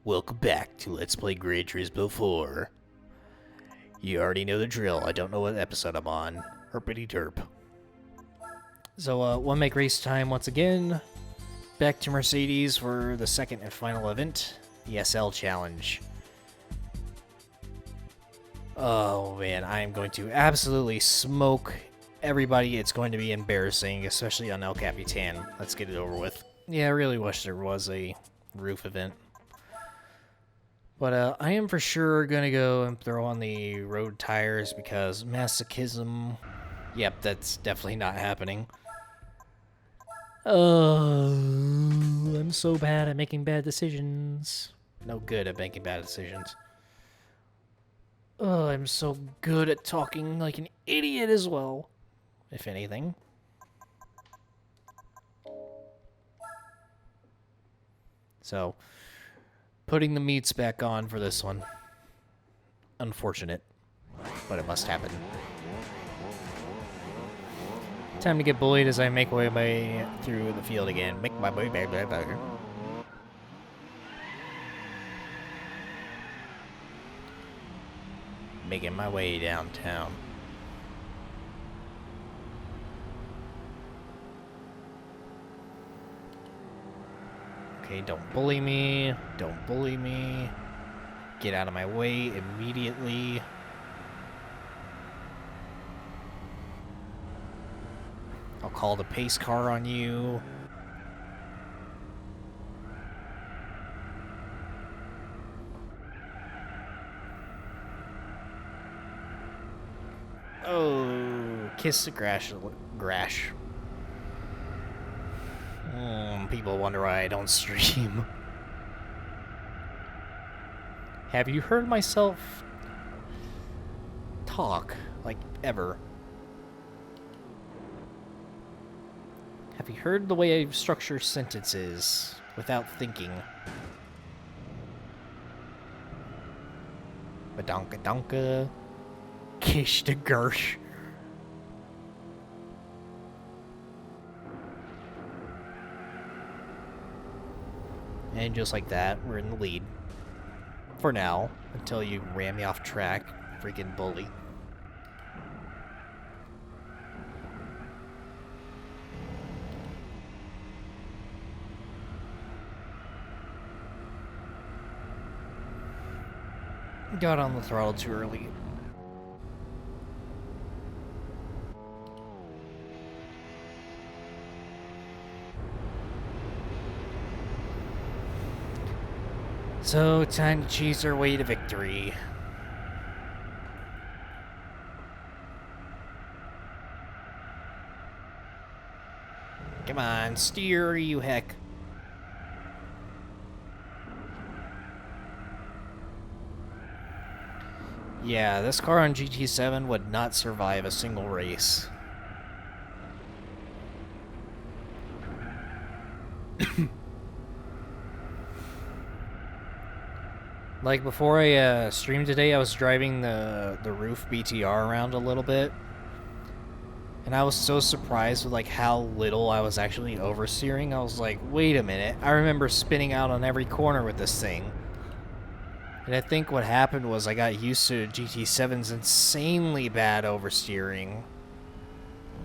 Welcome back to Let's Play Gran Turismo 4. You already know the drill. I don't know what episode I'm on. Herpity derp. So, one make race time once again. Back to Mercedes for the second and final event, the SL Challenge. Oh man, I am going to absolutely smoke everybody. It's going to be embarrassing, especially on El Capitan. Let's get it over with. Yeah, I really wish there was a roof event. But I am for sure going to go and throw on the road tires because masochism... Yep, that's definitely not happening. Oh, I'm so bad at making bad decisions. No good at making bad decisions. Oh, I'm so good at talking like an idiot as well, if anything. So, putting the meats back on for this one. Unfortunate, but it must happen. Time to get bullied as I make my way through the field again. Make my way back. Making my way downtown. Okay, don't bully me. Don't bully me. Get out of my way immediately. I'll call the pace car on you. Oh, kiss the grass. People wonder why I don't stream. Have you heard myself talk, like, ever? Have you heard the way I structure sentences without thinking? Badonka donka. Kish the Gersh. And just like that, we're in the lead. For now, until you ram me off track, freaking bully. Got on the throttle too early. So, time to cheese our way to victory. Come on, steer, you heck. Yeah, this car on GT7 would not survive a single race. Like, before I streamed today, I was driving the roof BTR around a little bit. And I was so surprised with, like, how little I was actually oversteering. I was like, wait a minute. I remember spinning out on every corner with this thing. And I think what happened was I got used to GT7's insanely bad oversteering.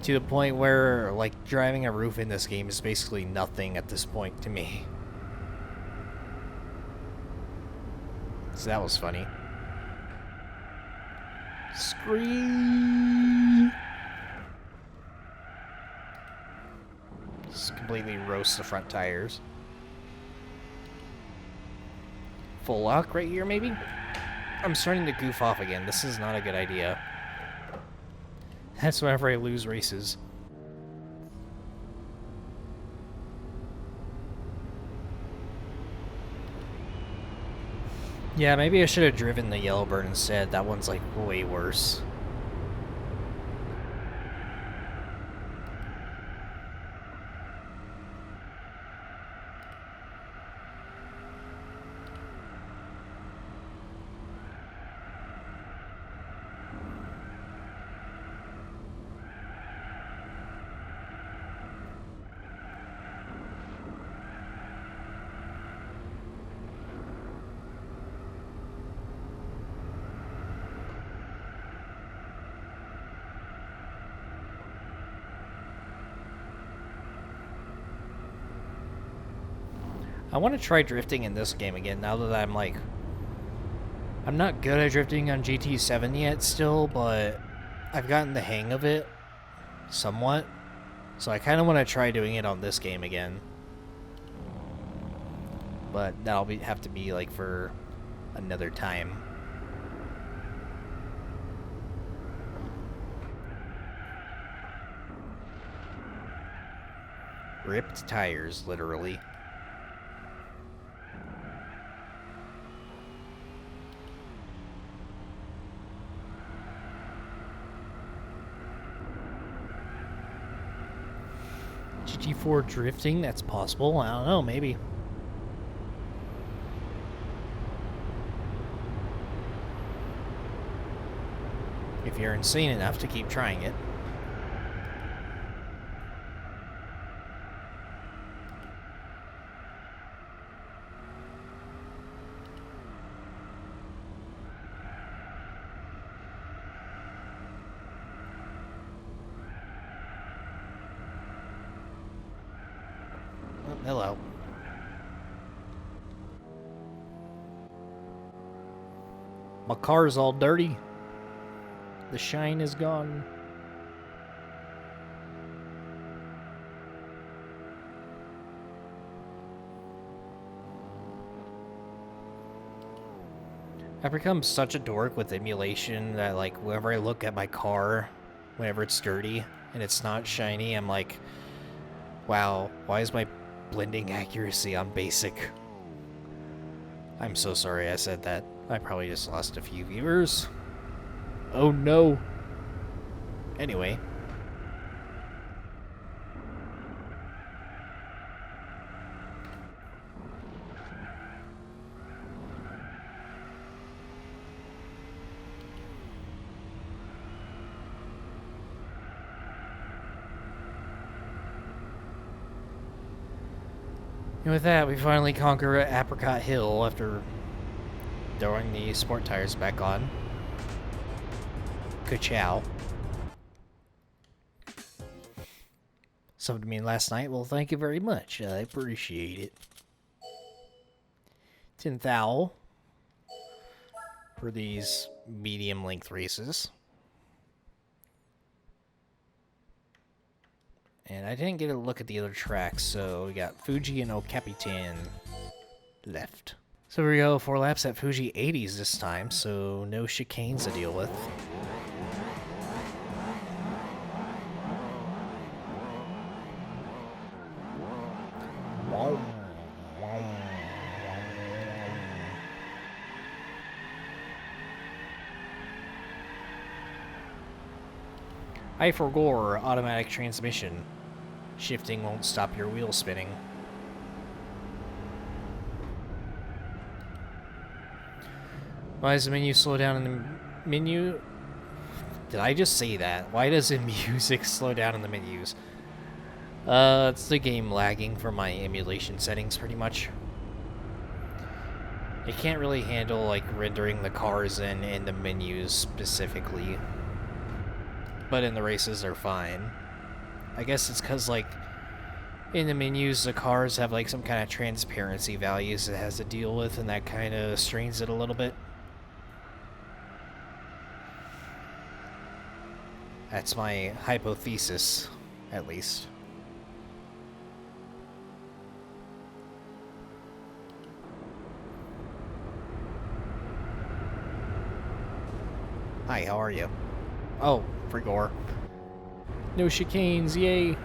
To the point where, like, driving a roof in this game is basically nothing at this point to me. So that was funny. Scream! Just completely roast the front tires. Full lock right here, maybe? I'm starting to goof off again. This is not a good idea. That's whenever I lose races. Yeah, maybe I should have driven the Yellowbird instead. That one's, like, way worse. I want to try drifting in this game again now that I'm like... I'm not good at drifting on GT7 yet still, but I've gotten the hang of it somewhat. So I kind of want to try doing it on this game again. But that'll have to be like for another time. Ripped tires, literally. GT4 drifting, that's possible. I don't know, maybe. If you're insane enough to keep trying it. Oh, hello. My car's all dirty. The shine is gone. I've become such a dork with emulation that, like, whenever I look at my car, whenever it's dirty and it's not shiny, I'm like, wow, why is my blending accuracy on basic? I'm so sorry I said that. I probably just lost a few viewers. Oh no. Anyway. And with that, we finally conquer Apricot Hill after throwing the sport tires back on. Ka-chow. Something to me last night. Well, thank you very much. I appreciate it. 10,000 for these medium length races. And I didn't get a look at the other tracks, so we got Fuji and Capitan left. So here we go, 4 laps at Fuji 80s this time, so no chicanes to deal with. I forgot automatic transmission. Shifting won't stop your wheel spinning. Why does the menu slow down in the menu? Did I just say that? Why does the music slow down in the menus? It's the game lagging from my emulation settings, pretty much. It can't really handle, like, rendering the cars in the menus specifically. But in the races, they're fine. I guess it's because, like, in the menus, the cars have, like, some kind of transparency values it has to deal with, and that kind of strains it a little bit. That's my hypothesis, at least. Hi, how are you? Oh, Frigor. No chicanes, yay!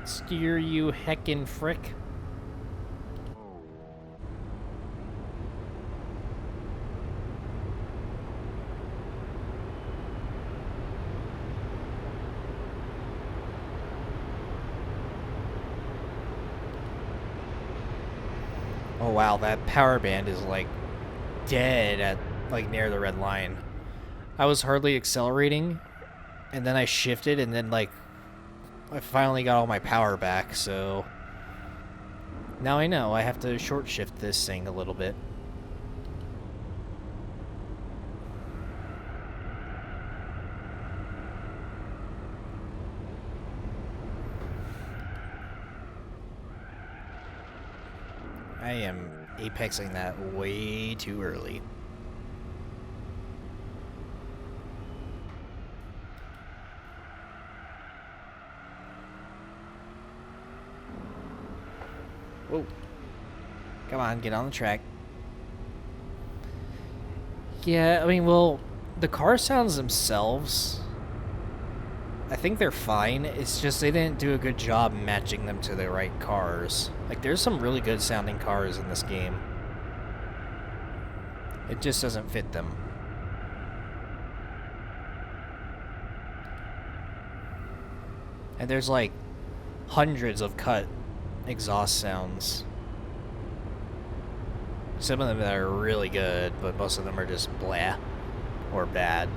Steer, you heckin' frick. Oh wow, that power band is like dead at like near the red line. I was hardly accelerating and then I shifted and then like I finally got all my power back, so now I know I have to short shift this thing a little bit. I am apexing that way too early. Whoa. Come on, get on the track. Yeah, I mean, well, the car sounds themselves, I think they're fine. It's just they didn't do a good job matching them to the right cars. Like, there's some really good sounding cars in this game. It just doesn't fit them. And there's like hundreds of cut exhaust sounds. Some of them that are really good, but most of them are just blah or bad.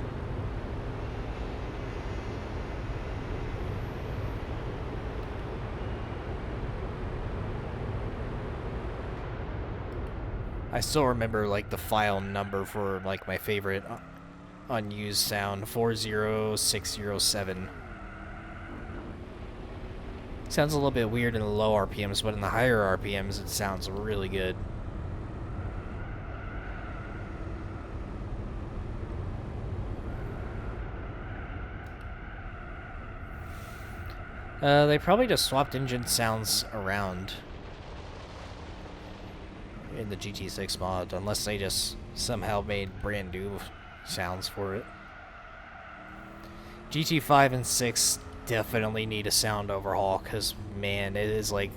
I still remember like the file number for like my favorite unused sound, 40607. Sounds a little bit weird in the low RPMs, but in the higher RPMs it sounds really good. They probably just swapped engine sounds around in the GT6 mod, unless they just somehow made brand new sounds for it. GT5 and 6 definitely need a sound overhaul, because, man, it is like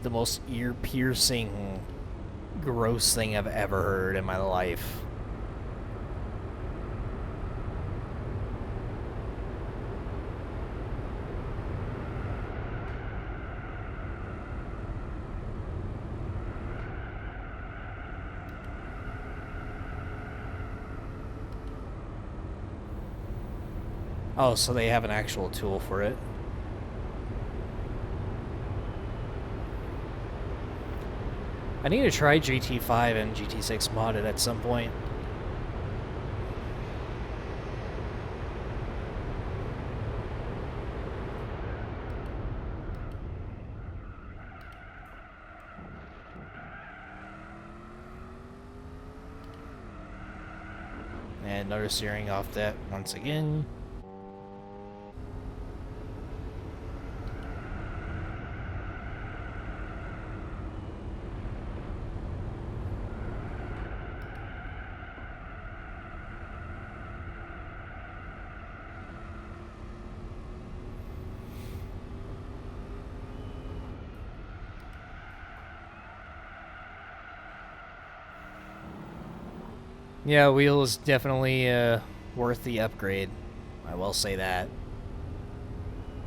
the most ear-piercing, gross thing I've ever heard in my life. Oh, so they have an actual tool for it. I need to try GT5 and GT6 modded at some point. And another steering off that once again. Yeah, wheel is definitely worth the upgrade. I will say that.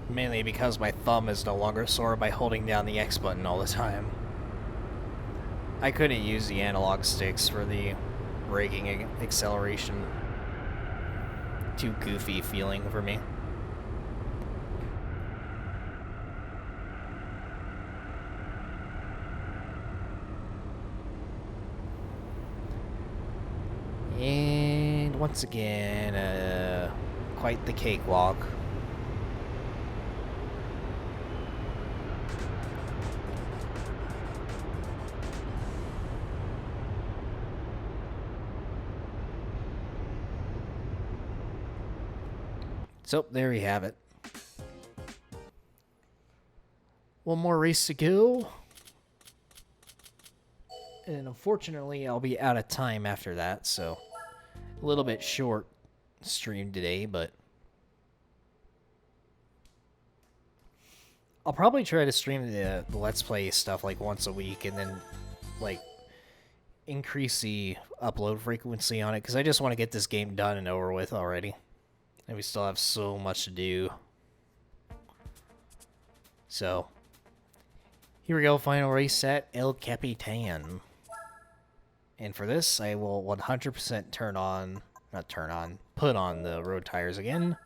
Mainly because my thumb is no longer sore by holding down the X button all the time. I couldn't use the analog sticks for the braking and acceleration. Too goofy feeling for me. And once again, quite the cakewalk. So, there you have it. One more race to go. And unfortunately, I'll be out of time after that, so a little bit short stream today, but I'll probably try to stream the Let's Play stuff like once a week and then like increase the upload frequency on it, because I just want to get this game done and over with already. And we still have so much to do. So, here we go, final race at El Capitan. And for this, I will 100% put on the road tires again.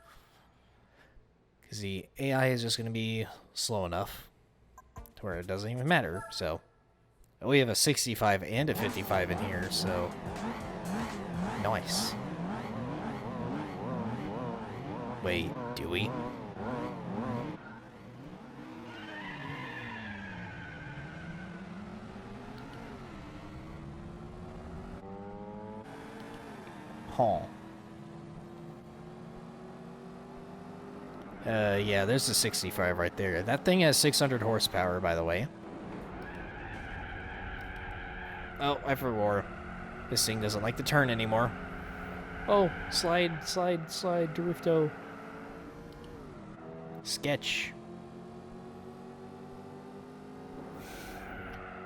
Because the AI is just going to be slow enough to where it doesn't even matter. So, we have a 65 and a 55 in here, so nice. Wait, do we? Huh. Yeah, there's the 65 right there. That thing has 600 horsepower, by the way. Oh, I forgot. This thing doesn't like to turn anymore. Oh, slide, drifto. Sketch.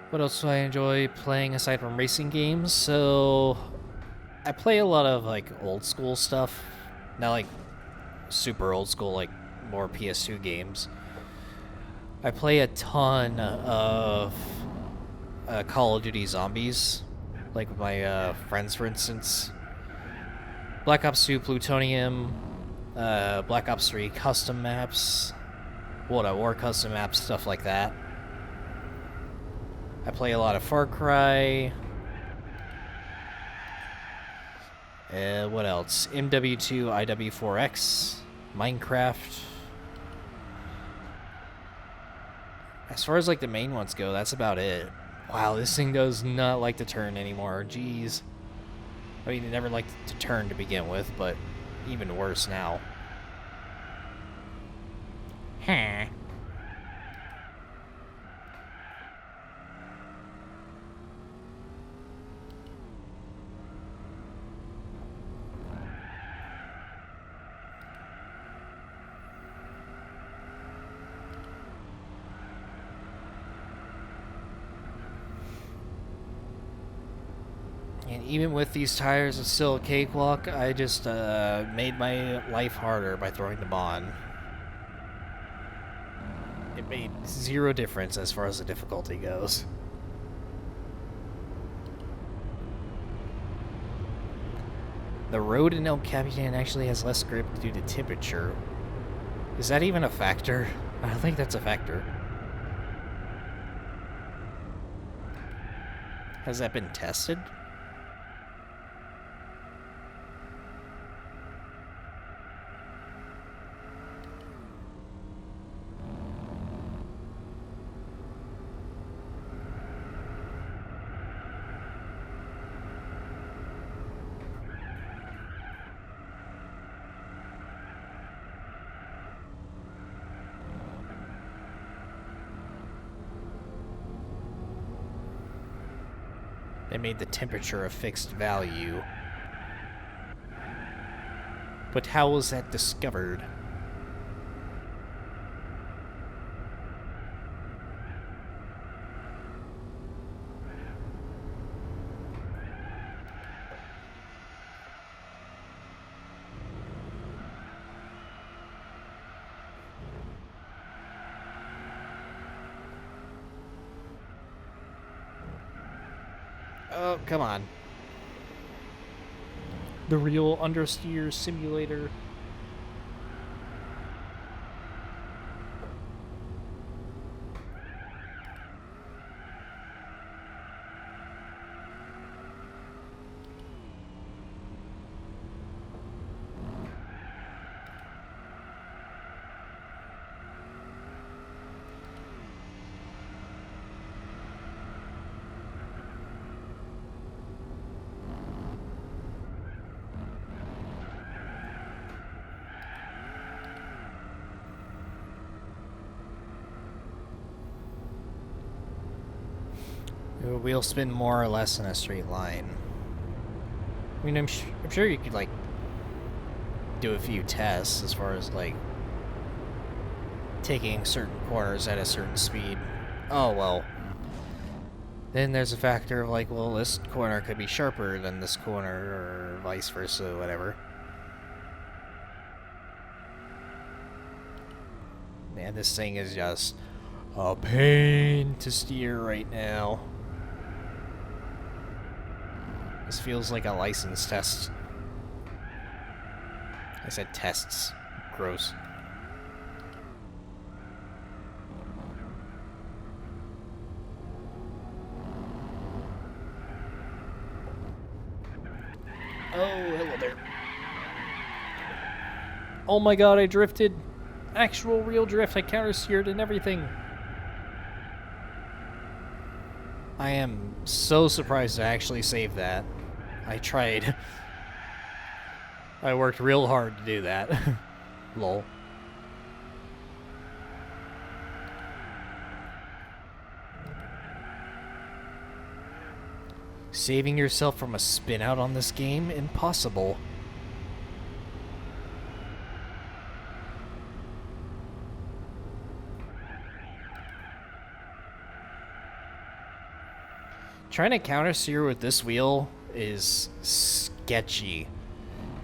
What else do I enjoy playing aside from racing games? So, I play a lot of, like, old school stuff. Not, like, super old school, like, more PS2 games. I play a ton of Call of Duty Zombies. Like, with my friends, for instance. Black Ops 2 Plutonium, Black Ops 3 custom maps, World at War custom maps, stuff like that. I play a lot of Far Cry. What else? MW2, IW4X, Minecraft. As far as like the main ones go, that's about it. Wow, this thing does not like to turn anymore. Jeez. I mean, it never liked to turn to begin with, but even worse now. Huh. And even with these tires, it's still a cakewalk. I just made my life harder by throwing them on. It made zero difference as far as the difficulty goes. The road in El Capitan actually has less grip due to temperature. Is that even a factor? I don't think that's a factor. Has that been tested? They made the temperature a fixed value. But how was that discovered? Oh, come on. The real understeer simulator. Wheels spin more or less in a straight line. I mean, I'm sure you could, like, do a few tests as far as, like, taking certain corners at a certain speed. Oh, well. Then there's a factor of, like, well, this corner could be sharper than this corner, or vice versa, whatever. Man, this thing is just a pain to steer right now. This feels like a license test. I said tests. Gross. Oh, hello there. Oh my god, I drifted. Actual real drift. I counter-steered and everything. I am so surprised I actually saved that. I tried I worked real hard to do that. Lol. Saving yourself from a spin out on this game? Impossible. Trying to counter steer with this wheel is sketchy.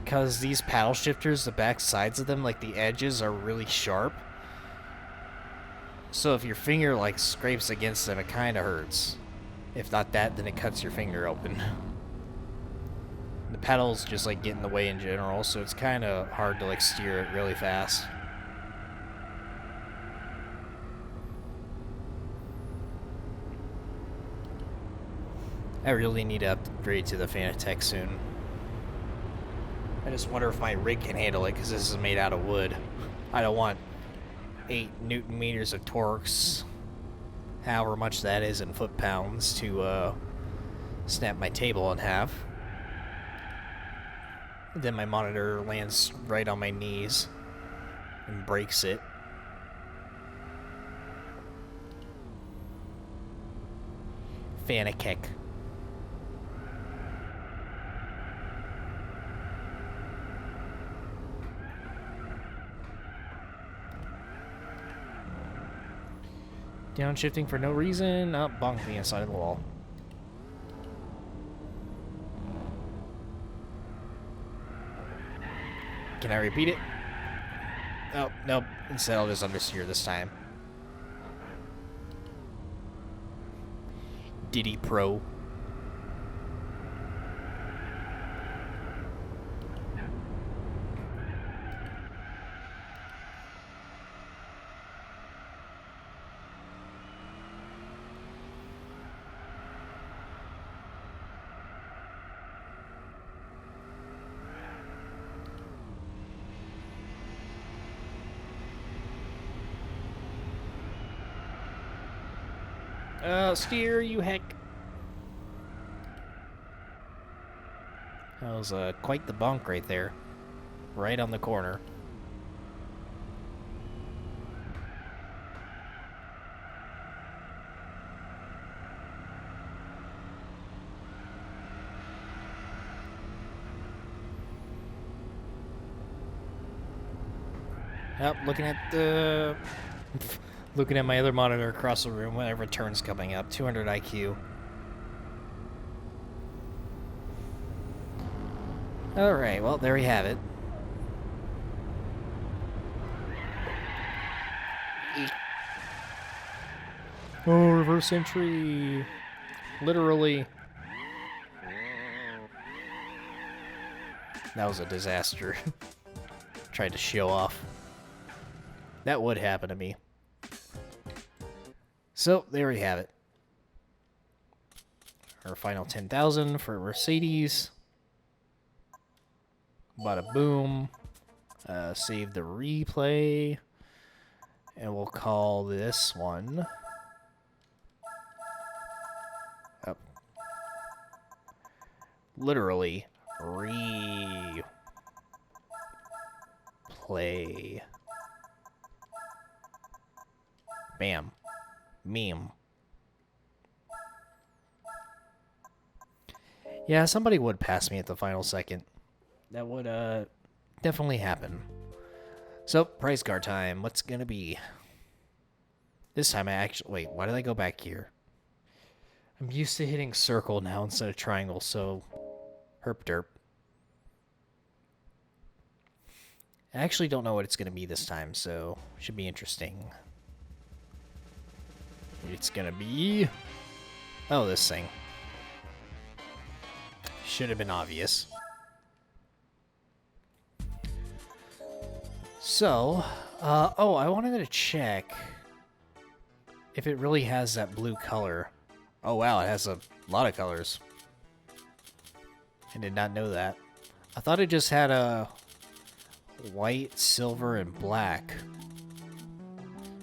Because these paddle shifters, the back sides of them, like the edges are really sharp. So if your finger like scrapes against them, it kind of hurts. If not that, then it cuts your finger open. The pedals just like get in the way in general, so it's kind of hard to like steer it really fast. I really need to upgrade to the Fanatec soon. I just wonder if my rig can handle it, because this is made out of wood. I don't want 8 Newton meters of torques, however much that is in foot-pounds, to snap my table in half. Then my monitor lands right on my knees and breaks it. Fanatec. Downshifting for no reason. Oh, bonked me inside of the wall. Can I repeat it? Oh, nope. Instead, I'll just understeer this time. Diddy Pro. Steer, you heck. That was quite the bonk right there. Right on the corner. Yep, looking at the... Looking at my other monitor across the room whenever a turn's coming up. 200 IQ. Alright, well, there we have it. Oh, reverse entry. Literally. That was a disaster. Tried to show off. That would happen to me. So, there we have it. Our final 10,000 for Mercedes. Bada boom. Save the replay. And we'll call this one... literally, replay. Bam. Meme. Yeah, somebody would pass me at the final second. That would definitely happen. So, price car time. What's gonna be? This time I actually... Wait, why did I go back here? I'm used to hitting circle now instead of triangle, so... Herp derp. I actually don't know what it's gonna be this time, so... Should be interesting. It's gonna be... Oh, this thing. Should have been obvious. So, oh, I wanted to check if it really has that blue color. Oh wow, it has a lot of colors. I did not know that. I thought it just had a white, silver, and black.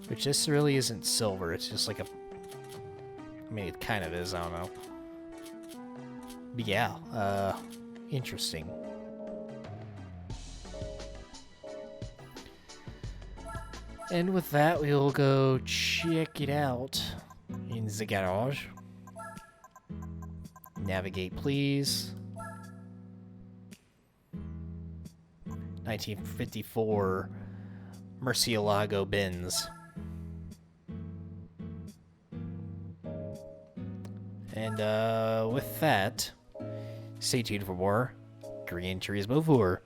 Which this really isn't silver, it's just like a... I mean, it kind of is, I don't know. But yeah, interesting. And with that, we'll go check it out in the garage. Navigate, please. 1954 Murcielago Benz. And with that, stay tuned for more Gran Turismo 4.